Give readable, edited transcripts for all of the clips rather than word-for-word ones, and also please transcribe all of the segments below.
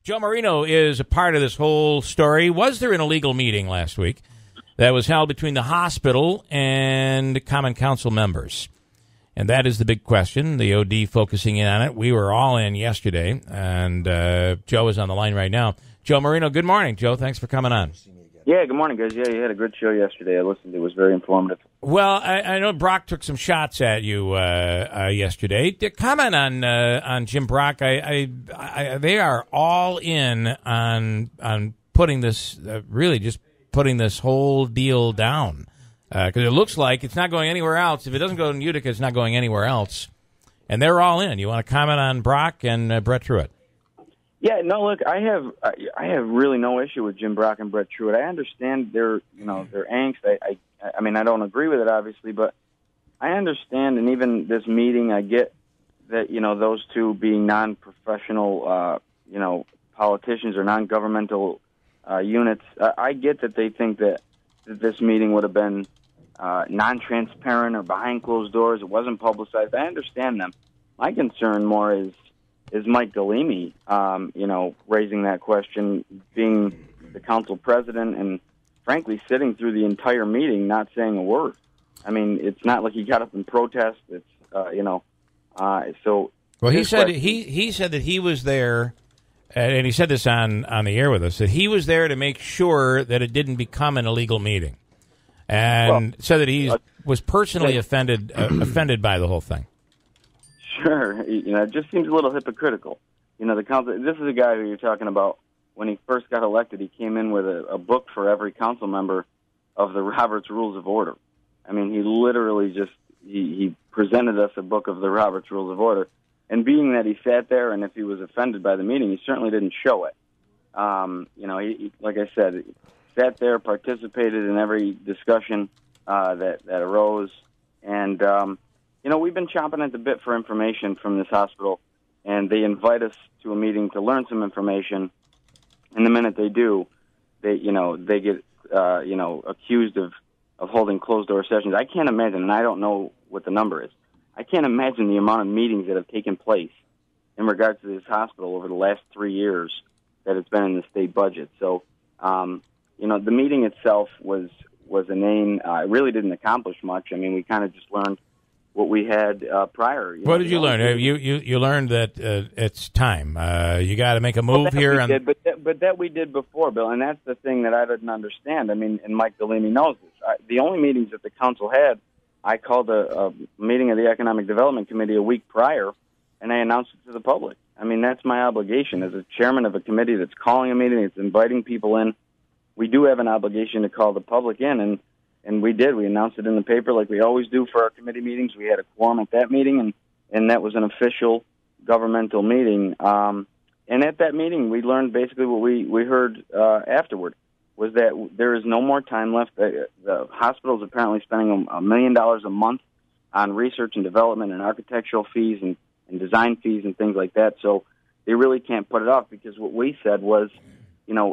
Joe Marino is a part of this whole story. Was there an illegal meeting last week that was held between the hospital and the Common Council members? And that is the big question, the OD focusing in on it. We were all in yesterday, and Joe is on the line right now. Joe Marino, good morning. Joe, thanks for coming on. Yeah, good morning, guys. Yeah, you had a good show yesterday. I listened. It was very informative. Well, I know Brock took some shots at you yesterday. Comment on Jim Brock. They are all in on putting this, really just putting this whole deal down. Because it looks like it's not going anywhere else. If it doesn't go in Utica, it's not going anywhere else. And they're all in. You want to comment on Brock and Brett Truitt? Yeah, no, look, I have really no issue with Jim Brock and Brett Truitt. I understand their angst. I mean, I don't agree with it, obviously, but I understand, and even this meeting, I get that, those two being non-professional, politicians or non-governmental units. I get that they think that this meeting would have been non-transparent or behind closed doors. It wasn't publicized. I understand them. My concern more is Mike Galimi, raising that question, being the council president, and frankly sitting through the entire meeting, not saying a word. I mean, it's not like he got up and protest. It's so. Well, he said that he was there, and he said this on the air with us, that he was there to make sure that it didn't become an illegal meeting, and said that he was personally offended by the whole thing. Sure, it just seems a little hypocritical. The council. This is a guy who you're talking about. When he first got elected, he came in with a book for every council member of the Roberts Rules of Order. I mean, he literally just he presented us a book of the Roberts Rules of Order. And being that he sat there, and if he was offended by the meeting, he certainly didn't show it. He, like I said, sat there, participated in every discussion that arose, and we've been chomping at the bit for information from this hospital, and they invite us to a meeting to learn some information. And the minute they do, they get accused of holding closed door sessions. I can't imagine, and I don't know what the number is. I can't imagine the amount of meetings that have taken place in regards to this hospital over the last 3 years that it's been in the state budget. So, the meeting itself was inane. It really didn't accomplish much. I mean, we kind of just learned what we had prior. What did you learn? You learned that it's time. You got to make a move here. But that we did before, Bill, and that's the thing that I didn't understand. I mean, and Mike Galimi knows this. The only meetings that the council had, I called a meeting of the Economic Development Committee a week prior, and I announced it to the public. I mean, that's my obligation as a chairman of a committee that's calling a meeting, that's inviting people in. We do have an obligation to call the public in, and we did. We announced it in the paper like we always do for our committee meetings. We had a quorum at that meeting, and that was an official governmental meeting. And at that meeting, we learned basically what we heard afterward, was that there is no more time left. The hospital is apparently spending $1 million a month on research and development and architectural fees and design fees and things like that. So they really can't put it off, because what we said was,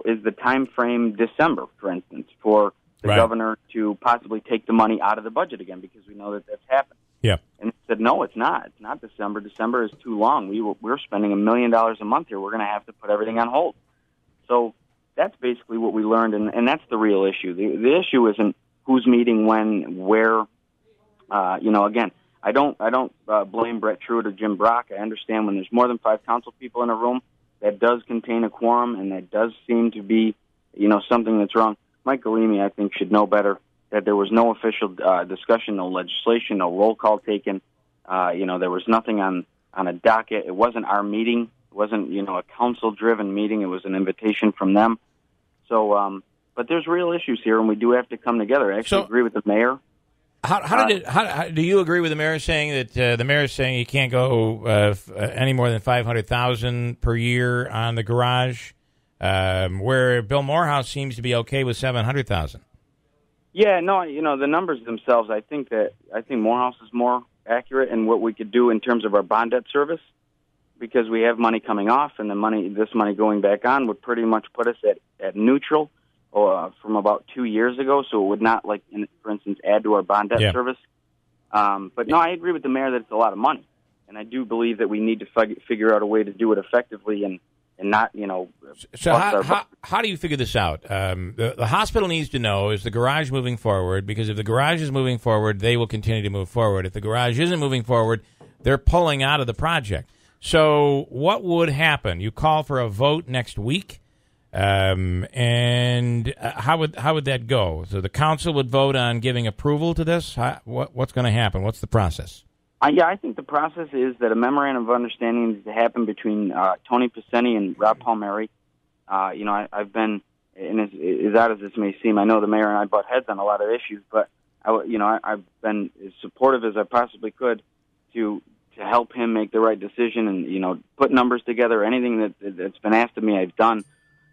is the time frame December, for instance, for the governor to possibly take the money out of the budget again, because we know that that's happened. Yeah. And he said, no, it's not. It's not December. December is too long. We're spending $1 million a month here. We're going to have to put everything on hold. So that's basically what we learned, and that's the real issue. The issue isn't who's meeting when, where. Again, I don't blame Brett Truitt or Jim Brock. I understand when there's more than 5 council people in a room, that does contain a quorum, and that does seem to be, something that's wrong. Mike Galimi, I think, should know better, that there was no official discussion, no legislation, no roll call taken. There was nothing on a docket. It wasn't our meeting. It wasn't, a council-driven meeting. It was an invitation from them. So, but there's real issues here, and we do have to come together. I actually agree with the mayor. How do you agree with the mayor saying that the mayor is saying you can't go any more than $500,000 per year on the garage, where Bill Morehouse seems to be okay with $700,000? Yeah, no, the numbers themselves. I think Morehouse is more accurate in what we could do in terms of our bond debt service, because we have money coming off, and this money going back on would pretty much put us at neutral from about 2 years ago. So it would not, for instance, add to our bond debt service. But no, I agree with the mayor that it's a lot of money, and I do believe that we need to figure out a way to do it effectively. And not, So how do you figure this out? The hospital needs to know, is the garage moving forward? Because if the garage is moving forward, they will continue to move forward. If the garage isn't moving forward, they're pulling out of the project. So what would happen? You call for a vote next week, and how would that go? So the council would vote on giving approval to this? What's going to happen? What's the process? I think the process is that a memorandum of understanding needs to happen between Tony Piceni and Rob Palmieri. I've been, and as odd as this may seem, I know the mayor and I butt heads on a lot of issues, but I've been as supportive as I possibly could to help him make the right decision and put numbers together. Anything that's been asked of me, I've done.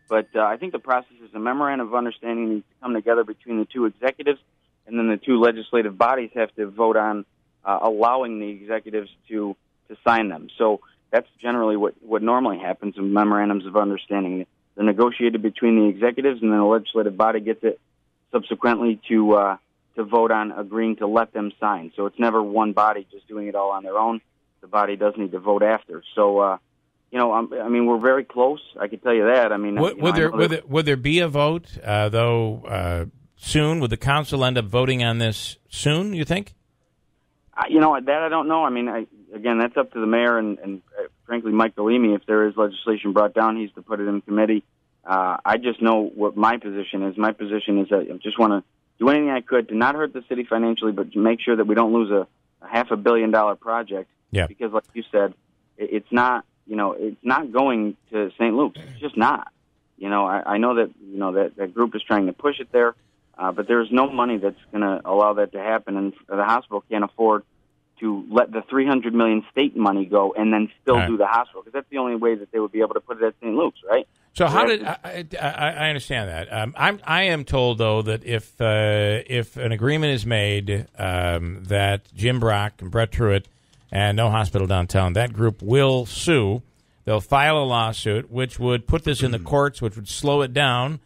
But I think the process is a memorandum of understanding needs to come together between the two executives, and then the two legislative bodies have to vote on allowing the executives to sign them. So that's generally what normally happens in memorandums of understanding. They're negotiated between the executives, and then the legislative body gets it subsequently to vote on agreeing to let them sign. So it's never one body just doing it all on their own. The body does need to vote after. So, we're very close. I can tell you that. Would there be a vote, soon? Would the council end up voting on this soon, you think? That I don't know. Again, that's up to the mayor and frankly, Mike Galimi. If there is legislation brought down, he's to put it in committee. I just know what my position is. My position is that I just want to do anything I could to not hurt the city financially, but to make sure that we don't lose a $500 million project. Yeah. Because, like you said, it's not going to St. Luke's. It's just not. I know that that group is trying to push it there. But there's no money that's going to allow that to happen, and the hospital can't afford to let the $300 million state money go and then still do the hospital, because that's the only way that they would be able to put it at St. Luke's, right? So how did I understand that? I am told though that if an agreement is made that Jim Brock and Brett Truitt and No Hospital Downtown, that group will sue. They'll file a lawsuit, which would put this in the courts, which would slow it down.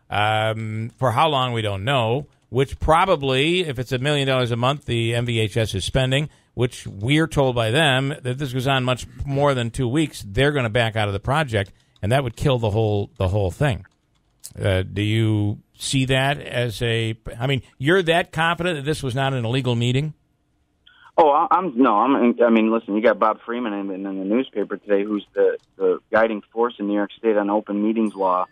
For how long, we don't know, which probably, if it's $1 million a month, the MVHS is spending, which we're told by them that this goes on much more than 2 weeks, they're going to back out of the project, and that would kill the whole thing. Do you see that as you're that confident that this was not an illegal meeting? Oh, listen, you got Bob Freeman in the newspaper today, who's the guiding force in New York State on open meetings law.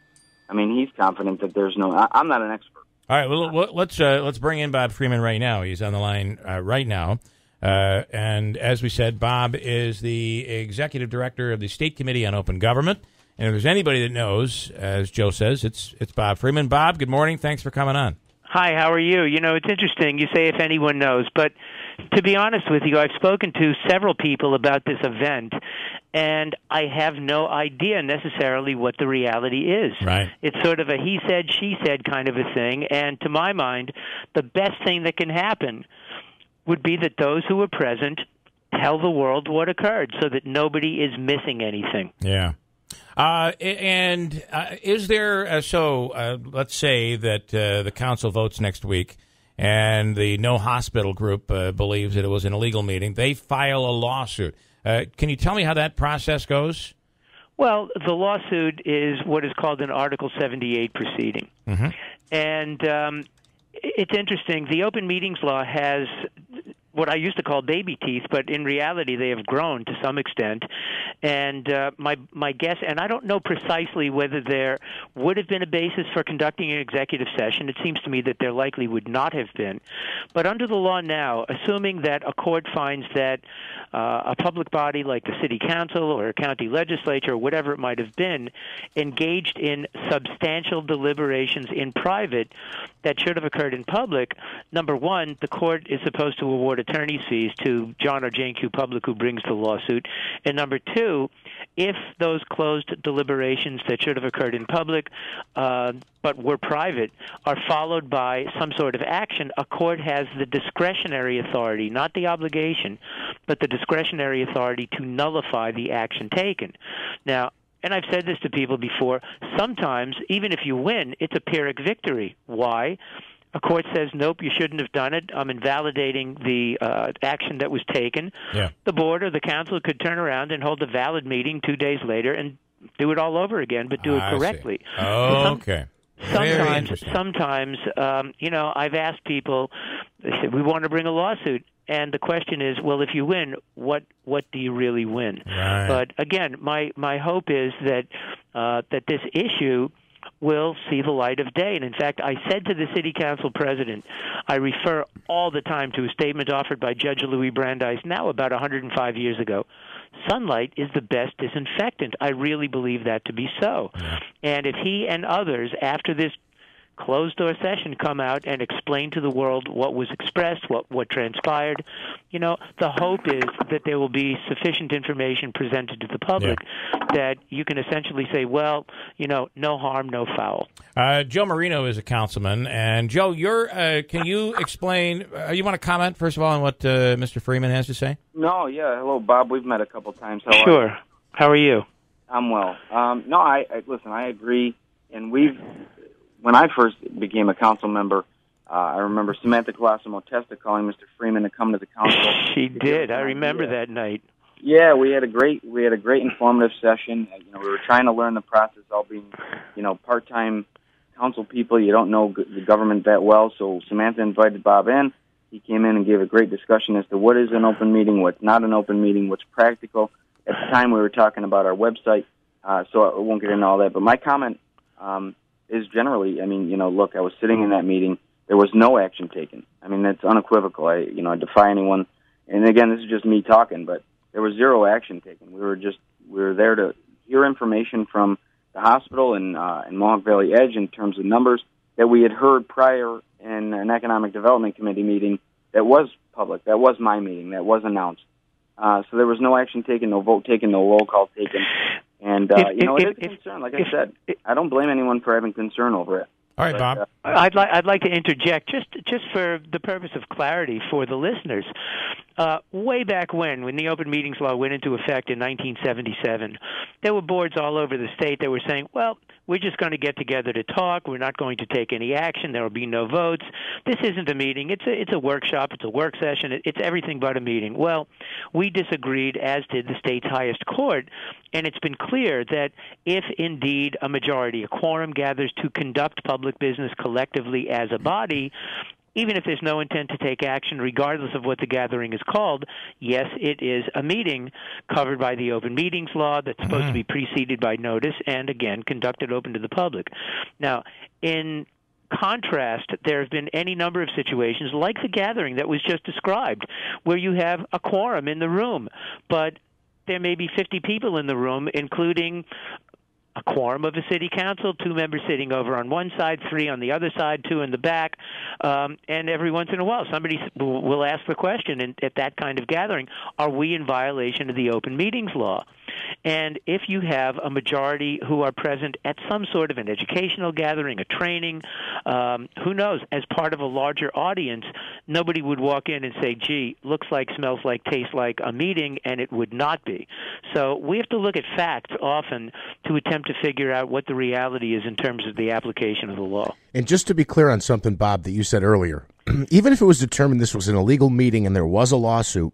He's confident that there's no. I'm not an expert. All right, well, let's bring in Bob Freeman right now. He's on the line right now, and as we said, Bob is the executive director of the State Committee on Open Government. And if there's anybody that knows, as Joe says, it's Bob Freeman. Bob, good morning. Thanks for coming on. Hi, how are you? It's interesting. You say if anyone knows, but to be honest with you, I've spoken to several people about this event, and I have no idea necessarily what the reality is. Right. It's sort of a he said, she said kind of a thing, and to my mind, the best thing that can happen would be that those who were present tell the world what occurred so that nobody is missing anything. Yeah. Is there, let's say that the council votes next week and the No Hospital group believes that it was an illegal meeting. They file a lawsuit. Can you tell me how that process goes? Well, the lawsuit is what is called an Article 78 proceeding. Mm-hmm. And it's interesting. The open meetings law has what I used to call baby teeth, but in reality they have grown to some extent. And my guess, and I don't know precisely whether there would have been a basis for conducting an executive session. It seems to me that there likely would not have been. But under the law now, assuming that a court finds that a public body like the city council or a county legislature or whatever it might have been engaged in substantial deliberations in private that should have occurred in public, number one, the court is supposed to award attorney's fees to John or Jane Q. Public who brings the lawsuit. And number two, if those closed deliberations that should have occurred in public but were private are followed by some sort of action, a court has the discretionary authority, not the obligation, but the discretionary authority to nullify the action taken. Now, and I've said this to people before, sometimes, even if you win, it's a Pyrrhic victory. Why? A court says, nope, you shouldn't have done it. I'm invalidating the action that was taken. Yeah. The board or the council could turn around and hold a valid meeting 2 days later and do it all over again, but do it correctly. Okay. Sometimes, I've asked people, they said, we want to bring a lawsuit. And the question is, well, if you win, what do you really win? Right. But again, my hope is that this issue will see the light of day. And in fact, I said to the city council president, I refer all the time to a statement offered by Judge Louis Brandeis now about 105 years ago. Sunlight is the best disinfectant. I really believe that to be so. Yeah. And if he and others, after this closed-door session, come out and explain to the world what was expressed, what transpired, the hope is that there will be sufficient information presented to the public that you can essentially say, well, no harm, no foul. Joe Marino is a councilman. And, Joe, can you explain, you want to comment, first of all, on what Mr. Freeman has to say? No, yeah. Hello, Bob. We've met a couple times. Sure. How are you? I'm well. Listen, I agree. And when I first became a council member, I remember Samantha Colosimo-Testa calling Mr. Freeman to come to the council. She did. I remember that night. Yeah, we had a great informative session. We were trying to learn the process, all being, part-time council people. You don't know the government that well, so Samantha invited Bob in. He came in and gave a great discussion as to what is an open meeting, what's not an open meeting, what's practical. At the time, we were talking about our website, so I won't get into all that. But my comment is generally, look, I was sitting in that meeting. There was no action taken. That's unequivocal. I defy anyone. And again, this is just me talking, but there was zero action taken. We were there to hear information from the hospital and Mohawk Valley Edge in terms of numbers that we had heard prior in an economic development committee meeting that was public. That was my meeting. That was announced. So there was no action taken, no vote taken, no roll call taken. And, it is a concern. Like I said, I don't blame anyone for having concern over it. All right, Bob. I'd like to interject just for the purpose of clarity for the listeners. Way back when the Open Meetings Law went into effect in 1977, there were boards all over the state that were saying, well, we're just going to get together to talk. We're not going to take any action. There will be no votes. This isn't a meeting. It's a workshop. It's a work session. It's everything but a meeting. Well, we disagreed, as did the state's highest court, and it's been clear that if indeed a majority, a quorum, gathers to conduct public business collectively as a body, even if there's no intent to take action, regardless of what the gathering is called, yes, it is a meeting covered by the Open Meetings Law that's supposed to be preceded by notice and, again, conducted open to the public. Now, in contrast, there have been any number of situations like the gathering that was just described, where you have a quorum in the room, but there may be 50 people in the room, including a quorum of a city council, 2 members sitting over on one side, 3 on the other side, 2 in the back, and every once in a while somebody will ask the question at that kind of gathering, are we in violation of the Open Meetings Law? And if you have a majority who are present at some sort of an educational gathering, a training, who knows, as part of a larger audience, nobody would walk in and say, gee, looks like, smells like, tastes like a meeting, and it would not be. So we have to look at facts often to attempt to figure out what the reality is in terms of the application of the law. And just to be clear on something, Bob, that you said earlier, even if it was determined this was an illegal meeting and there was a lawsuit,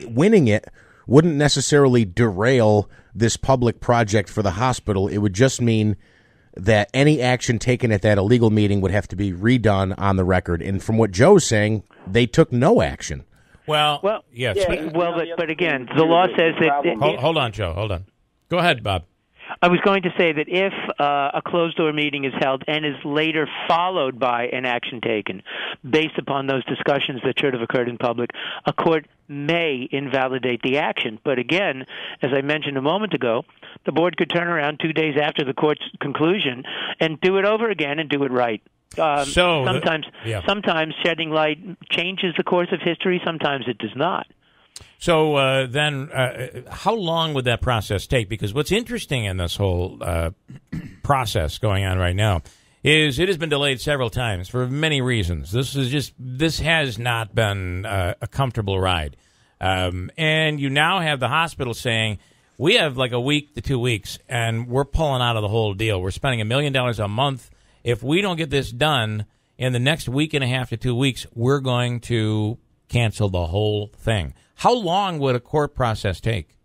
winning it wouldn't necessarily derail this public project for the hospital. It would just mean that any action taken at that illegal meeting would have to be redone on the record. And from what Joe's saying, they took no action. Well, yes. But again, the law says that... Hold on, Joe. Hold on. Go ahead, Bob. I was going to say that if a closed-door meeting is held and is later followed by an action taken based upon those discussions that should have occurred in public, a court may invalidate the action. But again, as I mentioned a moment ago, the board could turn around 2 days after the court's conclusion and do it over again and do it right. Sometimes shedding light changes the course of history. Sometimes it does not. So then how long would that process take? Because what's interesting in this whole process going on right now is it has been delayed several times for many reasons. This has not been a comfortable ride. And you now have the hospital saying, we have like a week to 2 weeks, and we're pulling out of the whole deal. We're spending $1 million a month. If we don't get this done in the next week and a half to 2 weeks, we're going to cancel the whole thing. How long would a court process take?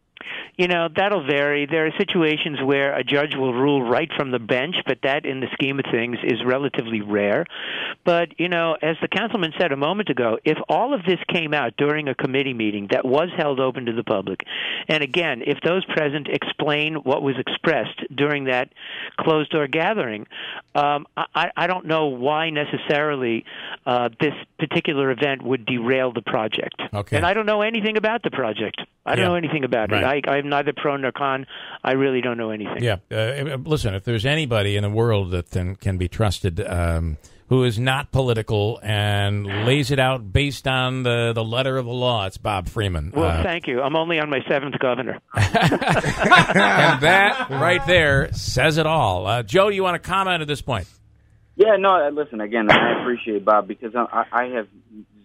That'll vary. There are situations where a judge will rule right from the bench, but that, in the scheme of things, is relatively rare. But, as the councilman said a moment ago, if all of this came out during a committee meeting that was held open to the public, and again, if those present explain what was expressed during that closed-door gathering, I don't know why necessarily this particular event would derail the project. Okay. And I don't know anything about the project. I don't know anything about it. I'm neither pro nor con. I really don't know anything. Yeah. Listen, if there's anybody in the world that can be trusted who is not political and lays it out based on the letter of the law, it's Bob Freeman. Well, thank you. I'm only on my 7th governor. And that right there says it all. Joe, do you want to comment at this point? Yeah, no, listen, again, I appreciate Bob because I have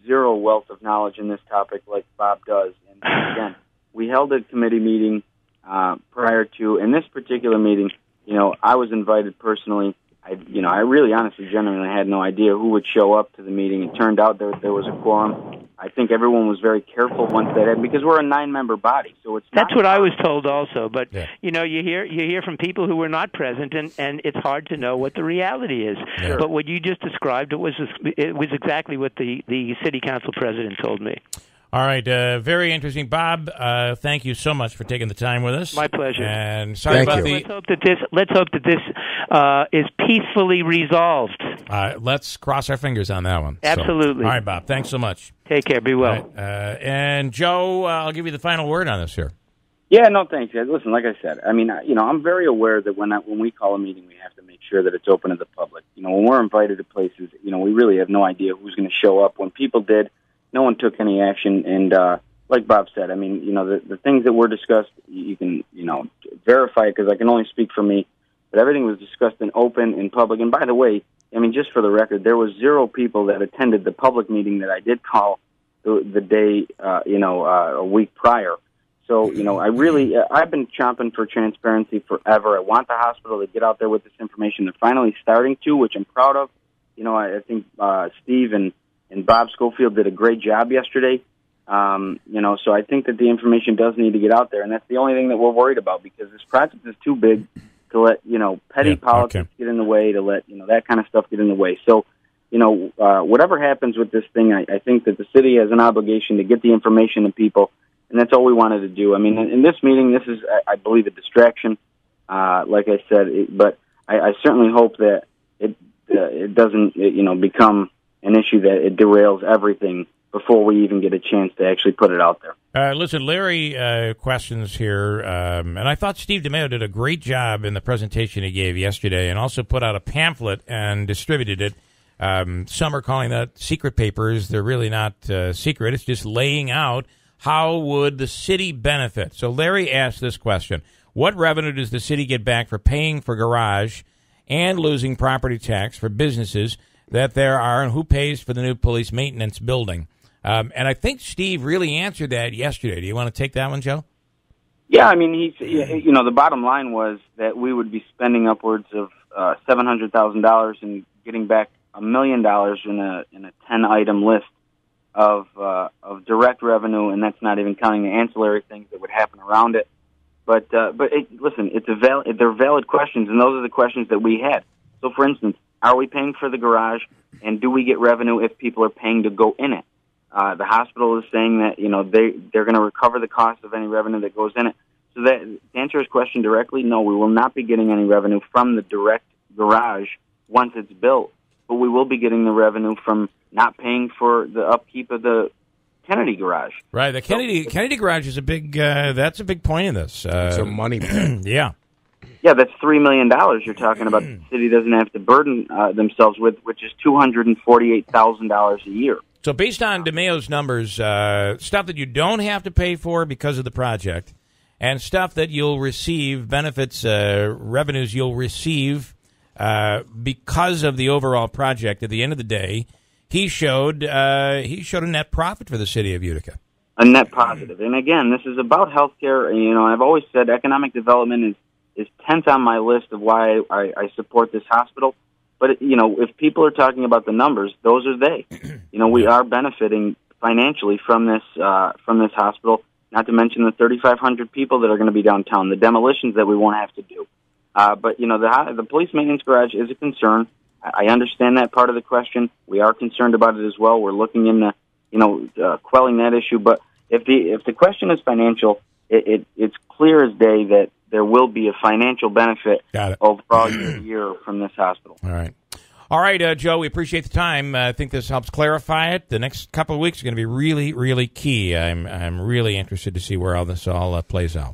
zero wealth of knowledge in this topic like Bob does. And again, we held a committee meeting prior to, in this particular meeting, I was invited personally. I really honestly, genuinely had no idea who would show up to the meeting. It turned out there was a quorum. I think everyone was very careful once that happened because we're a 9-member body, so it's that's what I was told also. But you hear from people who were not present, and it's hard to know what the reality is. Yeah. But what you just described, it was exactly what the city council president told me. All right, very interesting, Bob. Thank you so much for taking the time with us. My pleasure. And sorry about the. Let's hope that this is peacefully resolved. Let's cross our fingers on that one. Absolutely. So, all right, Bob. Thanks so much. Take care. Be well. Right, and Joe, I'll give you the final word on this here. Yeah, no, thanks. Listen, like I said, I mean, I'm very aware that when we call a meeting, we have to make sure that it's open to the public. When we're invited to places, we really have no idea who's going to show up. When people did, no one took any action, and like Bob said, I mean, the things that were discussed, you can, verify because I can only speak for me, but everything was discussed in open, in public. And by the way, I mean, just for the record, there was 0 people that attended the public meeting that I did call the day, a week prior. So, I've been chomping for transparency forever. I want the hospital to get out there with this information. They're finally starting to, which I'm proud of. I think Steve and Bob Schofield did a great job yesterday. So I think that the information does need to get out there, and that's the only thing that we're worried about because this project is too big to let, petty politics get in the way, to let, that kind of stuff get in the way. So, whatever happens with this thing, I think that the city has an obligation to get the information to people, and that's all we wanted to do. I mean, in this meeting, this is, I believe, a distraction, like I said, but I certainly hope that it doesn't, become an issue that it derails everything before we even get a chance to actually put it out there. Listen, Larry questions here, and I thought Steve DeMeo did a great job in the presentation he gave yesterday and also put out a pamphlet and distributed it. Some are calling that secret papers. They're really not secret. It's just laying out how would the city benefit. So Larry asked this question. What revenue does the city get back for paying for garage and losing property tax for businesses that there are, and who pays for the new police maintenance building? And I think Steve really answered that yesterday. Do you want to take that one, Joe? Yeah, I mean, the bottom line was that we would be spending upwards of $700,000 and getting back $1 million in a 10-item list of direct revenue, and that's not even counting the ancillary things that would happen around it. But listen, they're valid questions, and those are the questions that we had. So, for instance, are we paying for the garage, and do we get revenue if people are paying to go in it? The hospital is saying that they're going to recover the cost of any revenue that goes in it. So that to answer his question directly, no, we will not be getting any revenue from the direct garage once it's built, but we will be getting the revenue from not paying for the upkeep of the Kennedy garage. Right, the Kennedy garage is a big. That's a big point in this. It's a money pit. Yeah. Yeah, that's $3 million you're talking about. The city doesn't have to burden themselves with, which is $248,000 a year. So based on DeMeo's numbers, stuff that you don't have to pay for because of the project, and stuff that you'll receive, benefits, revenues you'll receive because of the overall project, at the end of the day, he showed a net profit for the city of Utica. A net positive. And again, this is about health care. I've always said economic development is 10th on my list of why I support this hospital. But, if people are talking about the numbers, those are they. We are benefiting financially from this hospital. not to mention the 3,500 people that are going to be downtown, the demolitions that we won't have to do. But, the police maintenance garage is a concern. I understand that part of the question. We are concerned about it as well. We're looking into, quelling that issue. But if the question is financial, it's clear as day that there will be a financial benefit overall year from this hospital. All right, Joe, we appreciate the time. I think this helps clarify it. The next couple of weeks are going to be really, really key. I'm really interested to see where all this plays out.